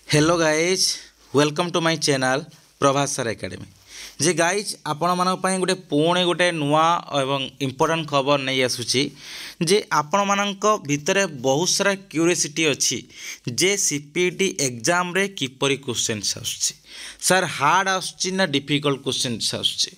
Hello guys welcome to my channel Prabhas sir academy जे guys आपण मानक पई गोटे पुणे गोटे नुआ एवं इम्पोर्टेंट खबर नहीं आसुची जे आपण मानक भितरे बहुत सारा क्यूरियोसिटी अच्छी जे सीपीटी एग्जाम रे किपरि क्वेश्चंस आसुची सर हार्ड आसुची ना डिफिकल्ट क्वेश्चंस आसुची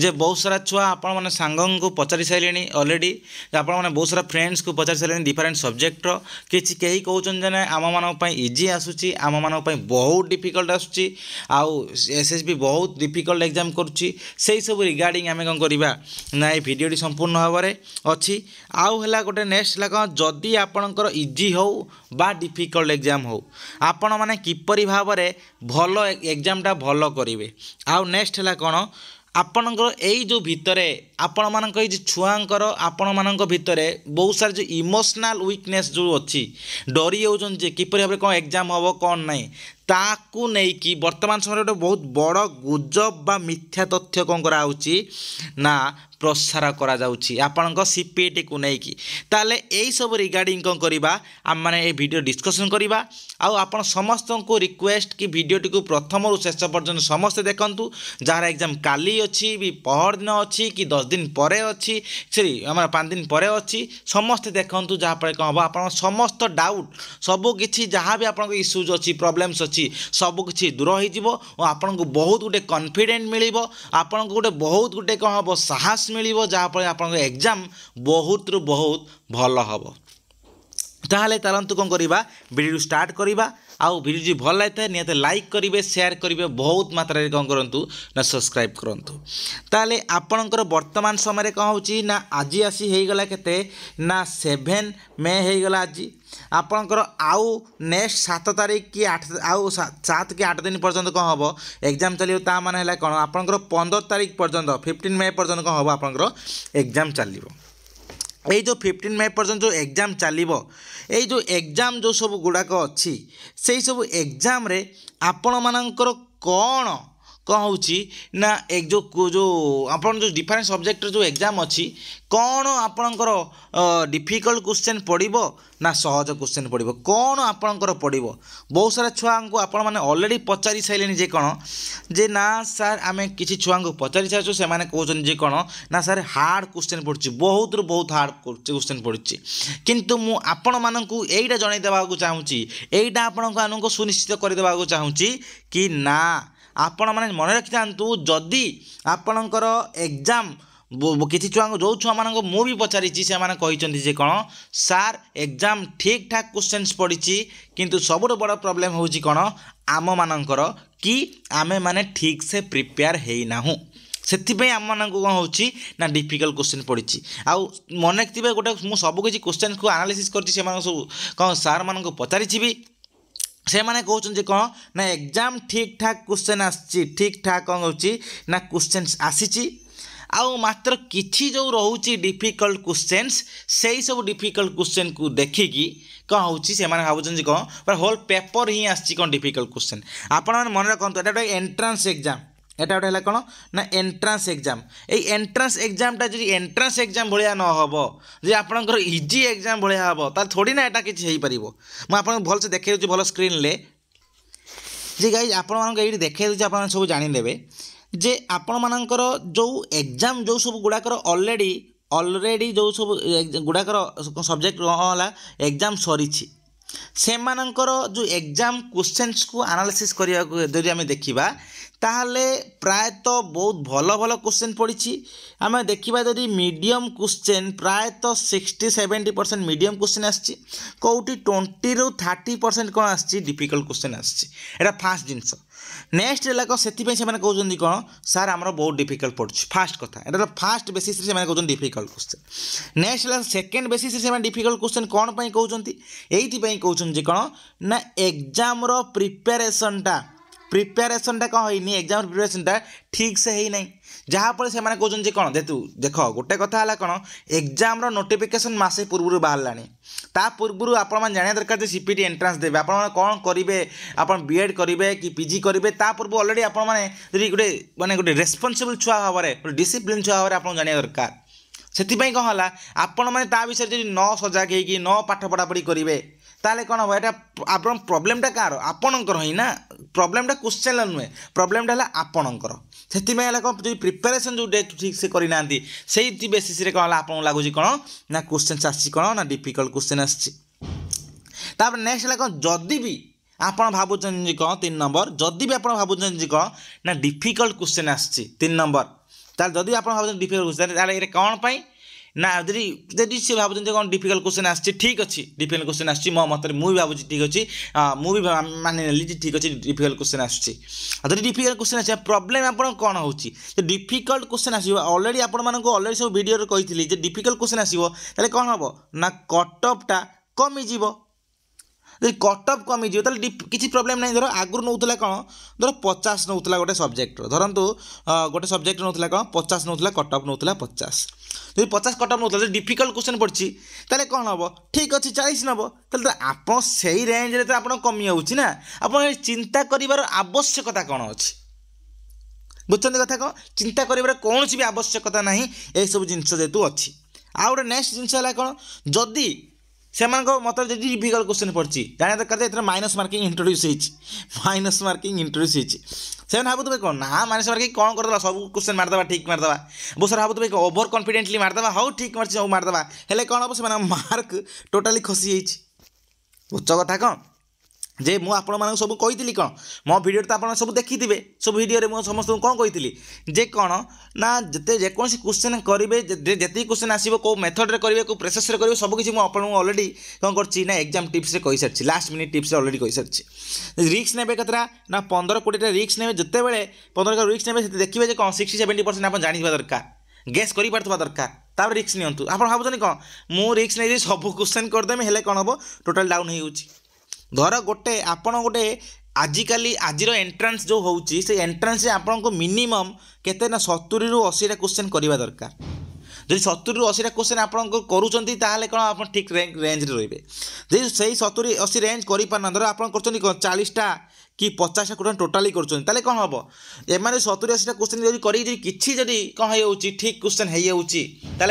जे बहुत सारा छुआ आपण माने सांगन को पचारि साइलेनी ऑलरेडी आपण माने बहुत सारा फ्रेंड्स को पचारि साइलेनी डिफरेंट सब्जेक्ट रो किछि केही कहउचन जने आम मानक पई इजी आसुची आम मानक पई बहुत डिफिकल्ट आसुची आउ एसएसबी बहुत डिफिकल्ट एग्जाम करूची सेही सब रिगार्डिंग आमे कोन करिबा ना ए भिडियोटी संपूर्ण भाबरे अछि आउ हला गोटे नेक्स्ट हला कोन जदी आपणकर इजी हो बा डिफिकल्ट एग्जाम हो आपण माने किपरि भाबरे भलो एग्जाम टा भलो करिवे आउ नेक्स्ट हला कोन आपणकर एई जो भितरे आपण मानक ए छुआंकर आपण मानक भितरे बहुत सारा जो इमोशनल वीकनेस जो अच्छी डरी होउछन जे किपरि भाबरे कोन एग्जाम हबो कोन नै ताकू नहीं कि वर्तमान समय गोटे बहुत बड़ गुजब बा मिथ्या तथ्य कौन कराउची ना प्रसार करा जाउची आपणक सीपीटी को नहीं कि ताले एई सब रिगार्डिंग कौन करिबा आम माने ए वीडियो डिस्कशन करिबा आउ आपण समस्त को रिक्वेस्ट कि वीडियोटी को प्रथम रु शेष पर्यंत समस्त देखंतु जार एग्जाम काली अछि भी पहर दिन अछि कि 10 दिन परे अछि सॉरी हमर 5 दिन परे अछि समस्त देखंतु जहा पर कोन हबो आपण समस्त डाउट सब किछि जहा भी आपण इश्यूज अछि प्रॉब्लम्स अछि सबकि दूर हो आपन को बहुत गोटे कॉन्फिडेंट मिल आपन को गोटे बहुत गोटे कौन हम साहस मिल जहाँफल आप एग्जाम बहुत रु बहुत भल हम ताहले चलतु कौन करवा वीडियो स्टार्ट करवा आउ वीडियो जी भल लगे निहत लाइक करेंगे शेयर करेंगे बहुत मात्रा कौन करूँ ना सब्सक्राइब करूँ ताले आपणकर वर्तमान समय कौन हो ना आज आसी होगला केते ना 7 मे होगला आज आपणकर आउ नेक्स्ट 7 तारीख कि 8 आउ 7 कि 8 दिन पर्यंत कौन हम एग्जाम चलो ता माने कौन आपणकर 15 तारीख पर्यंत 15 मे पर्यंत कौन हम आपणकर एग्जाम चलो ये जो 15 मे पर्यंत जो एग्जाम चलो ये जो एग्जाम जो सब गुड़ाक अच्छी से सब एग्जाम रे आपण मानकर कौन कौन हो ना एक जो आपन जो डिफरेंट सब्जेक्ट जो एग्जाम अच्छी कौन आपणकर डिफिकल्ट क्वेश्चन पड़ो ना सहज क्वेश्चन पड़ो कौन आपणकर पड़ो बहुत सारा छुआ को आपण मैंने ऑलरेडी पचारि सारे जे कौन जे ना सर आम किसी छुआ को पचारि सारे से कहते जे कौन ना सर हार्ड क्वेश्चन पड़ी बहुत रु बहुत हार्ड क्वेश्चन पड़ी किंतु मु आपण मानू यहीटा जन देवाक चाहूँगी यहीटा आपण को सुनिश्चित करदेवाक चाहूँगी कि ना आपण मैंने मन रखि था जदि आपणकर एग्जाम किसी छुआ जो छुआ मान भी पचारि से कहते कौन सार एग्जाम ठीक ठाक क्वेश्चंस पड़ी किंतु सबुठ बड़ प्रॉब्लम हो कौन आम मानकर कि आमे माने ठीक से प्रिपेयर होना से आम मान कौन हो ना डिफिकल्ट क्वेश्चन पड़ी आउ मन रखिए गोटे मुझे सबकि क्वेश्चन को एनालिसिस कर सब कौन सार मान पचारि भी से माने कहते कौन ना एग्जाम ठीक ठाक क्वेश्चन आसी ठीक ठाक कौन हो ना क्वेश्चन आसी आउ मात्र किछि जो रोचे डिफिकल्ट क्वेश्चंस से ही सब डिफिकल्ट क्वेश्चन को देखिकी कौन हो भावुँ कौन पर होल पेपर ही आसी कौन डिफिकल्ट क्वेश्चन आपण मन रखु एटा गोटे एंट्रांस एग्जाम एटा गोटे कौन ना एंट्रांस एग्जाम ये एंट्रांस एग्जामटा जी एंट्रांस एग्जाम भाया न हम जे आपंकर इजी एग्जाम भाया हम तार थोड़ी ना एटा किसी हो पार मुझे भल से देखे भल स्क्रीन ले जे गाइज आपण देखे आप सब जानीदे जे आपण मानकर जो एग्जाम जो सब गुड़ाकर ऑलरेडी जो सब गुड़ाकर सब्जेक्ट है एग्जाम सरी से मानकर जो एग्जाम क्वेश्चंस को एनालिसिस करने जदि आम देखा ताहले प्रायतः बहुत भल भल क्वेश्चन पड़ी आम देखा जदि मीडियम क्वेश्चन प्रायतः 60-70% मीडियम क्वेश्चन आसी कौटी 20 ରୁ 30% कौन आसी डिफिकल्ट क्वेश्चन आसा फास्ट जिनस नेक्स्ट है से कहते कौन सार आमर बहुत डिफिकल्ट पड़े फास्ट कथा यहाँ फास्ट बेसिस से कहते डिफिकल्ट क्वेश्चन नेक्स्ट है सेकेंड बेसिस से डिफिकल्ट क्वेश्चन कौन पर कहते ये कहते कौन ना एग्जाम प्रिपेरेसन कौन होनी एग्जाम प्रिपेरेसन ठीक से ही नहीं जहाँफल से कहते कौन देख गोटे कथा है कौन एग्जाम नोटिफिकेशन मासे पूर्व बाहर ता पूर्व आप जाना दरकार सीपीटी एंट्रांस देवे आप कौन करेंगे आप बीएड करेंगे कि पीजी करेंगे ता पूर्व ऑलरेडी आप गोटे माने गोटे रेस्पॉन्सिबल छुआ भाव में डिसिप्लिन छुआ भाव में आप जाना दरकार से कौन है आपण मैंने विषय न सजग हो न पाठ पढ़ापढ़ी करेंगे ताले कौन हम एटा आपण प्रॉब्लमटा कार आपणकर ही ना प्रॉब्लमटा क्वेश्चन नुहे प्रॉब्लमटा है आपणकर से कौन प्रिपेरेसन जो डे ठीक से करना से बेसीस कौन आपको लगुच कौन ना क्वेश्चन आसी कौन ना डिफिकल्ट क्वेश्चन आसपर नेक्स्ट है कौन जदि भी आपण भावुं कौन 3 नंबर जदि भी आप भावुं कौन ना डिफिकल्ट क्वेश्चन आसी 3 नंबर ताल जदि आप भावुं डिफिकल्ट क्वेश्चन ये कौन पाई ना जदि सी भावुं कौन डिफिकल्ट क्वेश्चन आसी ठीक अच्छे डिफिकल्ट क्वेश्चन आसी मो मत मुझे भावुँ ठीक अच्छे मुझे मानि नेली ठीक अच्छे डिफिकल्ट क्वेश्चन आसूँ जब डिफिकल्ट क्वेश्चन आस प्रोब्लेम आप कौन हो डिफिकल्ट क्वेश्चन आस अलरेडी आपको सब वीडियो कही डिफिकल्ट क्वेश्चन आसो कौन हम ना कटअपटा कमिज जब कटअप कमिज किसी प्रोब्लेम नहीं धर आगुरी नौला कौन धर 50 नौला गोटे सब्जेक्ट धरतु गोटे सब्जेक्ट नौला कौन 50 नौला कटअप नौला 50 जब 50 कटअप नौला डिफिकल्ट क्वेश्चन पड़ी ताले कौन हम ठीक अच्छे 40 नब तो आप से रेंज में तो आप कमी जाऊँगी ना आप चिंता कर आवश्यकता कौन अच्छी बुझे कथा कौन चिंता कर कौन भी आवश्यकता ना यही सब जिनस जेहतु अच्छी आउ गए नेक्स्ट जिनस है कौन जदि से मतलब जब डिफिकल्ट क्वेश्चन पड़ी जाना दरकार minus marking introduce minus marking introduce से भावुए कौन ना माइनस मार्किंग कौन करदे सब क्वेश्चन मारदे ठीक मारदे बहुत सारा भावुए ओवर कॉन्फिडेंटली मारदे हाँ ठीक मार्च मारदे हेल्ले कौन हम से मार्क टोटाली खसी बुझ कथा कौन जे मु आपण मानक सब कही कौन मो वीडियो तो आप सब देखी थे सब वीडियो मुझे समस्त कौन कही जे कौन ना जिते जेकोसी क्वेश्चन करेंगे जी क्वेश्चन आसो कौ मेथड में करेंगे कौ प्रोसेस करेंगे सबकि मुझे अलरेडी कौन कर एग्जाम टिप्स कही सारी लास्ट मिनिट टिप्स अलरेडी कही सारी रिक्स ने कतरा ना 15-20 रिक्स ने जिते बड़े 15 रिक्स ने देखिए कौन 60-70% आप जाना दरकार गेस कर दरकार तब रिक्स नियंतु आप भावुँ कौन मु रिक्स नहीं सब क्वेश्चन करदेमी हेल्ले कौन हम टोटाल डाउन हो धर गोटे आपण गोटे आजिकाली आज एंट्रांस जो होची से एंट्रांस आपन को मिनिमम केते ना 70 ରୁ 80 क्वेश्चन करवा दरकार जब 70 ରୁ 80 क्वेश्चन आप करूँ ताहले कौन आप ठीक रेंज रे रहिबे जब से 70-80 रेंज कर पारना धर आप 40टा कि 50टा क्वेश्चन टोटाली कर कौन हम एम 70-80 क्वेश्चन जब कर कौन हो ठीक क्वेश्चन हो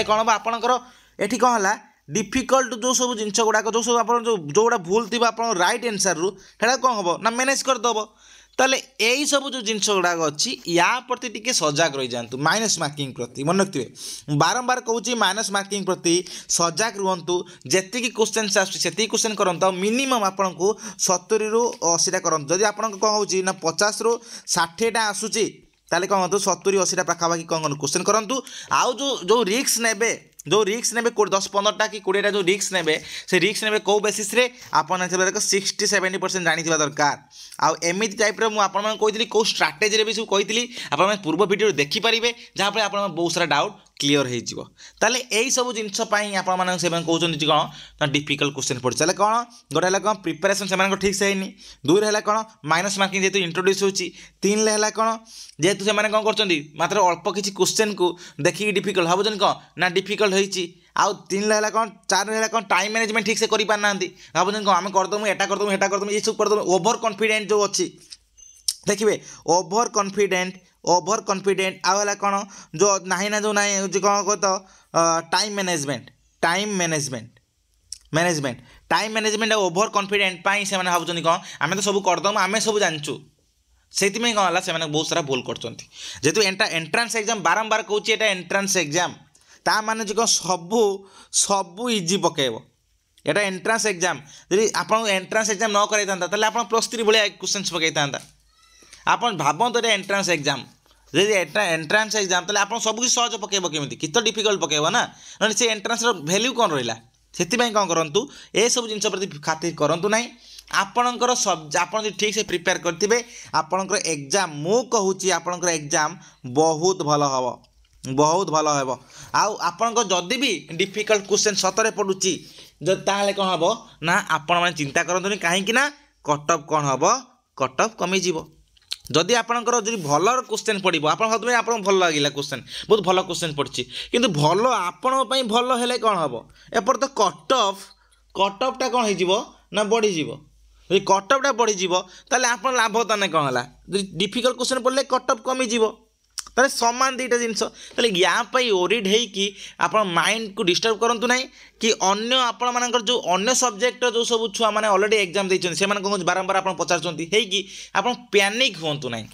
कौन हम आपंकर ये कौन है डिफिकल्ट जो सब जिनस गुड़ाक जो सब आप जो गुड़ा भूल थी आप रईट आंसर रू कौन हम ना मैनेज करदेव ताले यही सब जो जिनस गुड़ाक अच्छी या प्रति टिके सजग रही जातु माइनस मार्किंग प्रति मन रखिए बारंबार कहूँ माइनस मार्किंग प्रति सजग रुहतु जी क्वेश्चन आसती क्वेश्चन करते मिनिमम आपन को 70 ରୁ 80टा करते जदि आप कौन हो 50 ରୁ 60टा आसूची ताले कौन हो 70-80टा पाखापाखि कौन क्वेश्चन करूँ आउ जो रिक्स ने जो रिक्स ने 10-15टा कि 20टा जो रिक्स ने से रिक्स ने कौ बेसीस आप 60-70% जानी दरकार आउ एमती टाइप मुझे कौ स्ट्राटेजी भी सब कही आप पूर्व वीडियो देखिपारे जहाँफल आप बहुत सारा डाउट क्लीयर हो ताले यही सब जिनस आपसे कहते कौन ना डिफिकल्ट क्वेश्चन पड़े कौन गोटे है कौन प्रिपेरेसन से ठीक से है 2 है कौन माइनस मार्किंग जेहतु इंट्रोड्यूस हो 3 है कौन जेहतु से कौन कर मात्र अल्प किसी क्वेश्चन को देखिए डिफिकल्ट भावुँ कौन ना डिफिकल्ट होती आउ 3 है कौन 4 है कौन टाइम मैनेजमेंट ठीक से कर पारना भावुँ कौन आम करदेमु एटा करदेमु ये सब करदेमु ओवर कॉन्फिडेंट जो अच्छी देखिए ओवर कॉन्फिडेंट आउ है कौन जो नहीं ना जो नहीं कौन कह तो टाइम मैनेजमेंट ओवर कॉन्फिडेंट से भावुँ कौन आम तो सब करदेमु आम सब जानचु से कौन है से बहुत सारा भूल कर जेहतु एंट्रांस एग्जाम बारंबार कहूँ ये एंट्रांस एग्जाम ता माने कौन सबू इजी पकेब एटा एंट्रांस एग्जाम यदि आप एंट्रांस एग्जाम न कर आप +3 भाया क्वेश्चन पकई था आप भावत ये एंट्रांस एग्जाम जब एंट्रांस एग्जाम तो आप सबकि सहज पकेब केमी कि तो डिफिकल्ट पकेब ना ना से एंट्रांस वैल्यू कौन रहा से कौन करूँ ये सब जिन प्रति खातिर करूँ ना आपणकर सब आप ठीक से प्रिपेयर करेंगे आपणकर एग्जाम मु कहूँ आपणकर एग्जाम बहुत भल हम बहुत भल हम आपण जदि भी डिफिकल्ट क्वेश्चन सतरे पड़ुची ताहले कौन हम ना आपण मैंने चिंता करते कहीं कटअप कौन हम कटअप कमिज जदि आपंकर जो भल क्वेश्चन पड़ो आप भावे आप भल लगे क्वेश्चन बहुत भल क्वेश्चन पड़ी कि भल आपण भल हेले कौन हम एपट तो कटअपटा कौन हो ना बढ़ीज यदि कटअपटा बढ़ीज ताले आप लाभ ताने कौन है डिफिकल्ट क्वेश्चन पड़े कटअप कमिज ताले समान दुईटा जिनस ताले या ओरिड होइकी आपण माइंड को डिस्टर्ब करंतु नाही कि अन्य आपण मानकर जो अन्य सब्जेक्ट जो सब छुआ माने ऑलरेडी एग्जाम देइछन से मान को बारंबार आपण पचारचंती हेकी आपण पैनिक होंतु नाही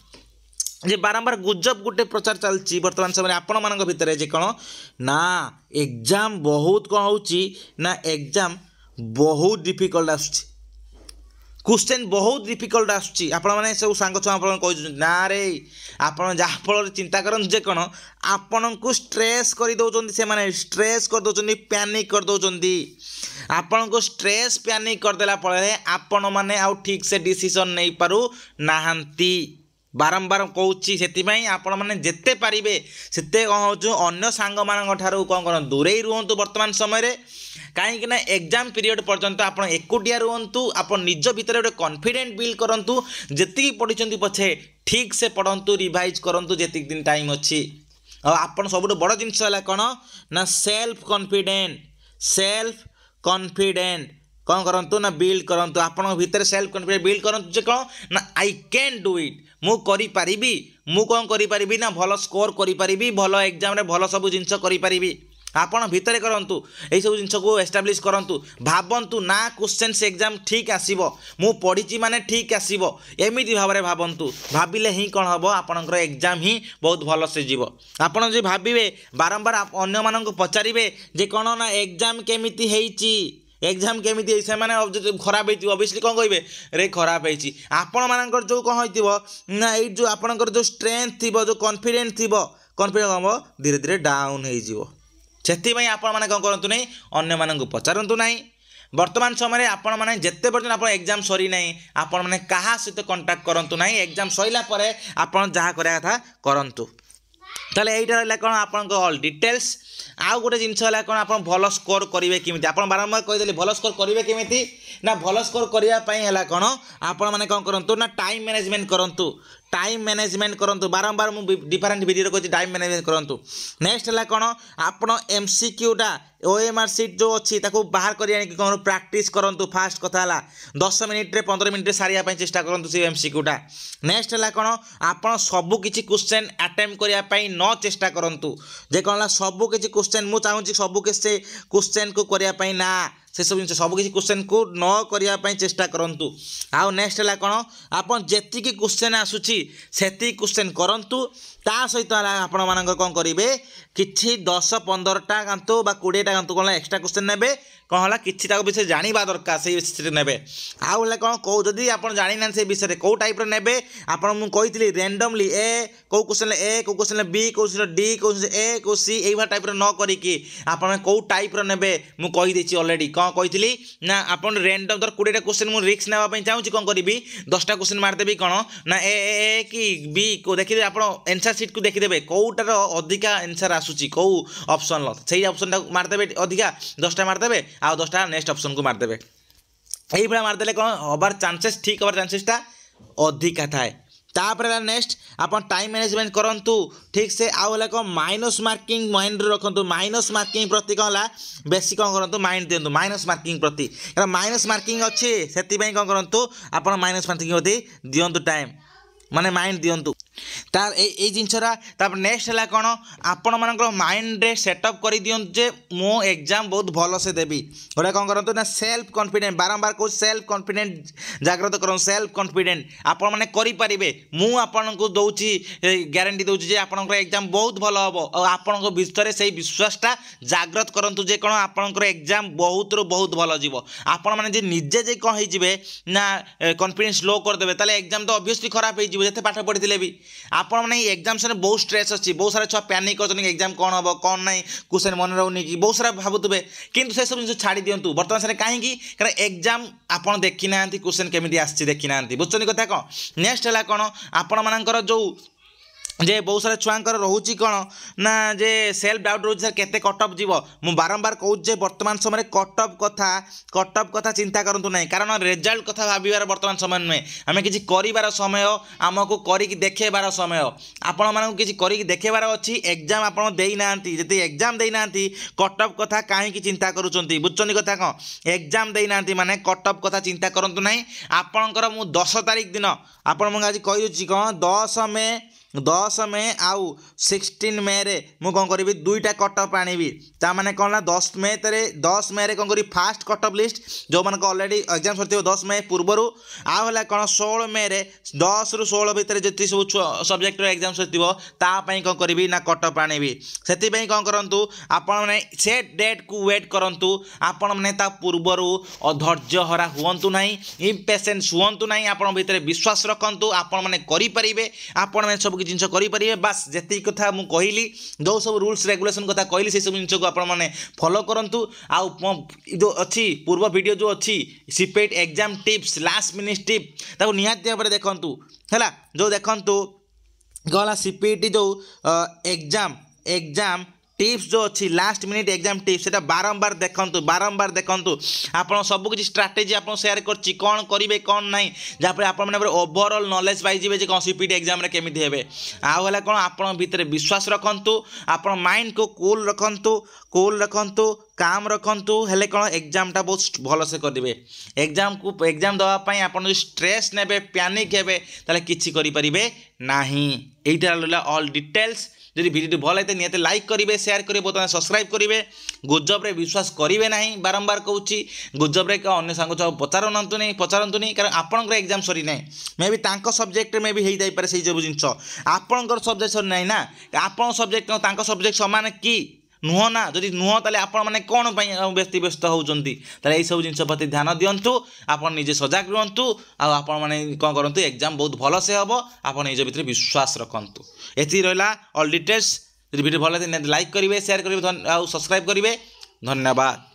जे बारंबार गुजब गोटे प्रचार चलती बर्तमान समय आपण मान भितर जे कौन ना एग्जाम बहुत कौन हो ना एग्जाम बहुत डिफिकल्ट आसुची क्वेश्चन बहुत डिफिकल्ट आसुची आपण माने सब सांग छुआ आपण कहि ना रे आपण जहा फल चिंता करन जे कौन आपण को स्ट्रेस कर दउचंदी से माने स्ट्रेस कर दउचंदी पैनिक कर दउचंदी आपण को स्ट्रेस पैनिक कर देला पळे आपण माने आउ ठीक से डिसीजन नहीं पारु नाहंती बारंबार कहूँ से आपण मैंने जिते पारे सेते कौन हो अन्य सांग मान कौन कर दूरे रुहतु वर्तमान समय कहीं एग्जाम पीरियड पर्यंत आप एकुटिया रुहतु आप निज भितर गोटे कॉन्फिडेंट बिल्ड करूँ जी पढ़ी पछे ठीक से पढ़ु रिवाइज करूँ जी दिन टाइम अच्छी आप सब बड़ जिनस कौन ना सेल्फ कॉन्फिडेंट कौन करंतु ना बिल्ड करंतु आपण भीतर सेल्फ कॉन्फिडेंस बिल्ड करंतु जे कौन ना आई कैन डू इट मु करि पारिबी मु कौन करि पारिबी ना भल स्कोर करि पारिबी भल एग्जाम रे भल सब जिंस करि पारिबी आपण भीतर करंतु एई सब जिंस को एस्टाब्लिश करंतु भाबंतु ना क्वेश्चंस एग्जाम ठीक आसीबो मु पढिची माने ठीक आसीबो एमिति भाबरे भाबंतु भाबिले ही कोन हबो आपनकर एग्जाम ही बहुत भल से जीवो आपण जे भाबिबे बारंबार अन्य मानन को पचारिबे जे कोन ना एग्जाम केमिति हेइची एग्जाम केमिति से माने खराब होती ऑब्वियसली कौन कहे रे खराब होती आपण मानकर जो कौन हो ना ये जो आपणकर जो स्ट्रेंथ थी जो कॉन्फिडेंस थी कॉन्फिडेंस हम धीरे धीरे डाउन हो आपण मैंने कौन करूँ नहीं अन्य मानक पचारतु ना वर्तमान समय आपण मैंने जिते पर्यटन आप एग्जाम सरी ना आपण मैंने क्या सहित कंटाक्ट करूँ ना एग्जाम सरला आप जहाँ करा कथा करूँ ताले एटा रहा कौन आपन ऑल डिटेल्स आउ गोटे जिनस कौन आप भल स्कोर करेंगे केमी आप बारंबार कहीदेली भल स्कोर करेंगे केमी ना भल स्कोर करने कौन आपण मैंने कौन करूँ ना टाइम मैनेजमेंट करूँ बारंबार मुझे डिफरेंट वीडियो कहती टाइम मैनेजमेंट करूँ नेक्स्ट है कौन आप एमसीक्यूटा ओएमआर सीट जो अच्छी बाहर कर कौन प्रैक्टिस करूँ फास्ट कथा 10 मिनिट्रे 15 मिनिट्रे सारे चेष्टा करूँ से एमसीक्यूटा नेक्स्ट है कौन आप सबकि क्वेश्चन अटेम्प्ट करने न चेष्टा करूँ जे कौन सबकि क्वेश्चन मुझे चाहूँगी सबकि क्वेश्चन को करने ना से सब जिन सबकि क्वेश्चन को न करने चेष्टा करूँ आउ नेक्स्ट है कौन आप जी क्वेश्चन आसूसी से क्वेश्चन करूँ ता सहित आपण मान कौन करेंगे कि 10-15टा गांतु 20टा गांतु कौन एक्सट्रा क्वेश्चन ने कौन है कि विषय जानवा दरकार से विषय ने आउ कौन कौ जदि आप जानी ना से विषय कौ टाइप ने आपी रेंडमली कौ क्वेश्चन ए कौ क्वेश्चन बी कौ डी कौ ए कौ सी यही टाइप न करिकी आप कौ टाइप ने मुझे अलरेडी कौन कही ना आप रेंडम धर 20टा क्वेश्चन मुझे रिस्क नापी चाहूँगी कौन करी 10टा क्वेश्चन मारदेवी कौन ना ए कि बी को देखिए आप एनसर सीट को देखीदे कौटार अधिका एनसर आसूची कौ ऑप्शन से ऑप्शन मारदेवे अधिका 10टा मारदेवे आउ 10टा नेक्स्ट ऑप्शन को मारदेवे यही भाई मारदेले कौन हबार चांसेस ठीक हबार चांसेसटा अधिका थाए तापर नेक्स्ट आप टाइम मैनेजमेंट करूँ ठीक से आउ कौन माइनस मार्किंग माइंड रखु माइनस मार्किंग प्रति कौन है बेसी कौन करूँ माइंड दिंतु माइनस मार्किंग प्रति माइनस मार्किंग अच्छी से कौन करूँ आप माइनस मार्किंग प्रति दिंतु टाइम माने माइंड दिंतु तार ए जिनसरा नेक्स्ट है कौन आपण मान माइंड रे सेटअप कर दिंतु जे मो एग्जाम बहुत भल से देवी गोटे कौन करूँ ना सेल्फ कॉन्फिडेंट बारंबार कहूँ सेल्फ कॉन्फिडेंट जागृत करूँ सेल्फ कॉन्फिडेंट आपण मैंने करें मु आपन को दौची ग्यारंटी दूसरी जे आपण एग्जाम बहुत भल हम और आपण भितर से विश्वासटा जागृत करूँ जे कौन आपंकर एग्जाम बहुत रू बहुत भल जीव आपण मैंने निजे जे कौन हो ना कॉन्फिडेंस लो करदे ताले एग्जाम तो ऑब्वियसली खराब हो जिते पाठ पढ़ी भी आपण मैंने एग्जाम से बहुत स्ट्रेस अच्छी बहुत सारा छुआ पैनिक कर एग्जाम कौन हम कौन ना क्वेश्चन मन रोनी कि बहुत सारा भावुवे कि से सब जिन छाड़ी दिंतु बर्तमान समय कहीं कारण एग्जाम आपड़ देखी ना क्वेश्चन केमी आसी देखी ना बुझुं कथा कौन नेक्स्ट है कौन आपण मानकर जो जे बहुत सारा छुआंकर रोचे कौन ना जे सेल्फ डाउट रोचे सर केते कटअप जीव मु बारंबार कहूँ जे वर्तमान समय कटअप कथा चिंता करूँ ना कारण रिजल्ट कथा भाबार वर्तमान समय नुहे आम कि कर समय आमको करके देखेबार समय आपण मानक किसी करके देखेबार अच्छी एग्जाम आपड़ देना जी एग्जाम देना कटअप कथा कहीं चिंता करुँच बुझुं कथा कौन एग्जाम देना माने कटअप कथा चिंता करूँ ना आपणकर मु 10 तारिख दिन आप आज कही कौन 10 मे 10 मे आउ 16 मे रे मु कौन करी दुईटा कट ऑफ आनी ताने कौन ना 10 मे रे कौन करी फास्ट कट ऑफ लिस्ट जो मान ऑलरेडी एग्जाम सर 10 मे पूर्वर आउ है कौन 16 मे रे 10 रु 16 भितर जी सब सब्जेक्ट एग्जाम सर तापाई कौन करी ना कट ऑफ आनी से कौन करूँ आपण मैंने से डेट को वेट करूँ आपण मैंने पूर्वर अधैर्य हरा हुंतु ना इम्पेसेंस हुंतु ना आपण भितर विश्वास रखु आपण मैंने करें आपण मैंने सब जिन करेंगे बास जी कथा मुझे कहली जो सब रूल्स रेगुलेशन कथा कहली से सब जिन को आपने फॉलो करूँ आउ जो अच्छी पूर्व वीडियो जो अच्छी CIPET exam tips last minute tip ताको निहाती भाव देखु है जो देखु गला सीपीटी जो एग्जाम टिप्स जो अच्छी लास्ट मिनिट एग्जाम टिप्स से बारंबार देखु आप सबकि स्ट्राटेजी आप शेयर कर कौन करेंगे कौन ना जहाँपर आप ओवरऑल नॉलेज पाइबे कौन सीपीटी एग्जाम रे केमिति हेबे आउ है कौन आप भितर विश्वास रखु आप माइंड को कूल रखु काम रखु हेले कौन एग्जामटा बहुत भल से करेंगे एग्जाम देवाई आप स्ट्रेस ने पैनिक हे ताले किछि करि परिबे नाही एटा ऑल डिटेल्स जदि वीडियो भल होते निहत लाइक करेंगे शेयर करेंगे बर्तमान सब्सक्राइब करेंगे गुजब रे विश्वास करेंगे ना बारंबार कहूँ गुजब रे अन्य सांग पचारतु नहीं कारण आपंकर एग्जाम सरी ना मे भी सब्जेक्ट में भी हो पारे से सब जिन आपंकर सब्जेक्ट सरी ना आप सब्जेक्ट सब्जेक्ट सामान कि नुह ना जदि नुह ताले आपण माने कौन व्यस्त होउचंती ताले एई सब जिनस प्रति ध्यान दियंतु आपण निजे सजग रहंतु आपण माने कोन करंतु एग्जाम बहुत भल से हबो आपण निजे भितर विश्वास रखंतु एथि रहला ऑल डिटेल्स जदि वीडियो भल लाइक करिवे शेयर करिवे आ सब्सक्राइब करिवे धन्यवाद।